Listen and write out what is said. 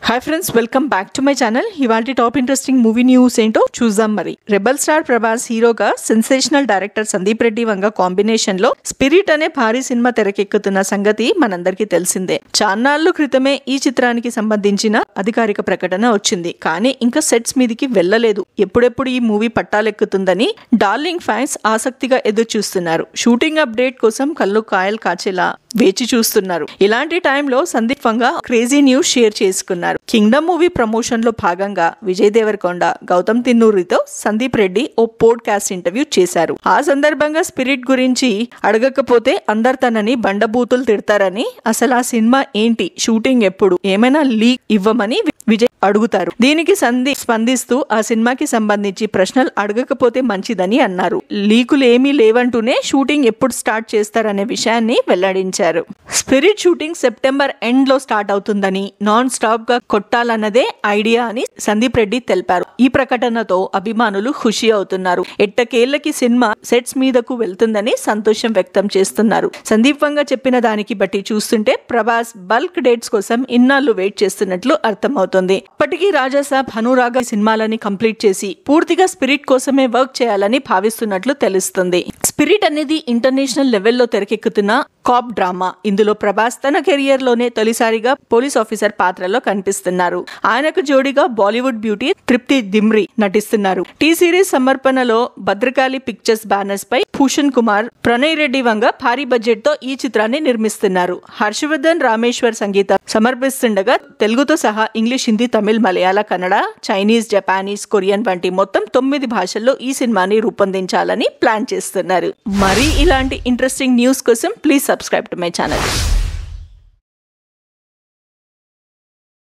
Hi friends, welcome back to my channel. ఇవాల్టి top interesting movie news ఏంటో చూద్దాం. మరి రెబల్ స్టార్ ప్రభాస్ హీరోగా sensational director Sandeep Reddy Vanga combination లో స్పిరిట్ అనే భారీ సినిమా తెరకెక్కుతున్న సంగతి మనందరికీ తెలిసిందే. చాన్నాళ్ల క్రితమే ఈ చిత్రానికి సంబంధించిన అధికారిక ప్రకటన వచ్చింది, కానీ ఇంకా సెట్స్ మీదికి వెళ్లలేదు. ఎప్పుడెప్పుడు ఈ మూవీ పట్టాలెక్కుతుందని డార్లింగ్ ఫ్యాన్స్ ఆసక్తిగా ఎదురు చూస్తున్నారు. షూటింగ్ అప్డేట్ కోసం కళ్ళు కాయలు కాచేలా వేచి చూస్తున్నారు. ఇలాంటి టైంలో సందీప్ వంగ క్రేజీ న్యూస్ షేర్ చేసుకున్నారు. కింగ్డమ్ మూవీ ప్రమోషన్ లో భాగంగా విజయ్ దేవరకొండ, గౌతమ్ తిన్నూరితో సందీప్ రెడ్డి ఓ పోడ్కాస్ట్ ఇంటర్వ్యూ చేశారు. ఆ సందర్భంగా స్పిరిట్ గురించి అడగకపోతే అందరు తనని బండబూతులు తిడతారని, అసలు ఆ సినిమా ఏంటి, షూటింగ్ ఎప్పుడు, ఏమైనా లీక్ ఇవ్వమని విజయ్ అడుగుతారు. దీనికి సందీప్ స్పందిస్తూ ఆ సినిమాకి సంబంధించి ప్రశ్నలు అడగకపోతే మంచిదని అన్నారు. లీకులు ఏమీ లేవంటూనే షూటింగ్ ఎప్పుడు స్టార్ట్ చేస్తారనే విషయాన్ని వెల్లడించారు. స్పిరిట్ షూటింగ్ సెప్టెంబర్ ఎండ్ లో స్టార్ట్ అవుతుందని, నాన్ స్టాప్ గా కొట్టాలన్నదే ఐడియా అని సందీప్ రెడ్డి తెలిపారు. ఈ ప్రకటనతో అభిమానులు ఖుషి అవుతున్నారు. ఎట్టకేళ్లకి సినిమా సెట్స్ మీదకు వెళ్తుందని సంతోషం వ్యక్తం చేస్తున్నారు. సందీప్ వంగ చెప్పిన దానికి బట్టి చూస్తుంటే ప్రభాస్ బల్క్ డేట్స్ కోసం ఇన్నాళ్లు వెయిట్ చేస్తున్నట్లు అర్థమవుతుంది. ఇప్పటికీ రాజాసాబ్, అనురాగ సినిమాలని కంప్లీట్ చేసి పూర్తిగా స్పిరిట్ కోసమే వర్క్ చేయాలని భావిస్తున్నట్లు తెలుస్తుంది. స్పిరిట్ అనేది ఇంటర్నేషనల్ లెవెల్లో తెరకెక్కుతున్న కాప్ డ్రామా. ఇందులో ప్రభాస్ తన కెరియర్ లోనే తొలిసారిగా పోలీస్ ఆఫీసర్ పాత్రలో కనిపిస్తున్నారు. ఆయనకు జోడీగా బాలీవుడ్ బ్యూటీ తృప్తి దిమ్రి నటిస్తున్నారు. టీ సిరీస్ సమర్పణలో భద్రకాళి పిక్చర్స్ బ్యానర్స్ పై భూషణ్ కుమార్, ప్రణయ్ రెడ్డి వంగ భారీ బడ్జెట్ తో ఈ చిత్రాన్ని నిర్మిస్తున్నారు. హర్షవర్ధన్ రామేశ్వర్ సంగీతం సమర్పిస్తుండగా తెలుగుతో సహా ఇంగ్లీష్, హిందీ, తమిళ్, మలయాళ, కన్నడ, చైనీస్, జపానీస్, కొరియన్ వంటి మొత్తం 9 భాషల్లో ఈ సినిమాని రూపొందించాలని ప్లాన్ చేస్తున్నారు. మరి ఇలాంటి ఇంట్రెస్టింగ్ న్యూస్ కోసం please subscribe to my channel.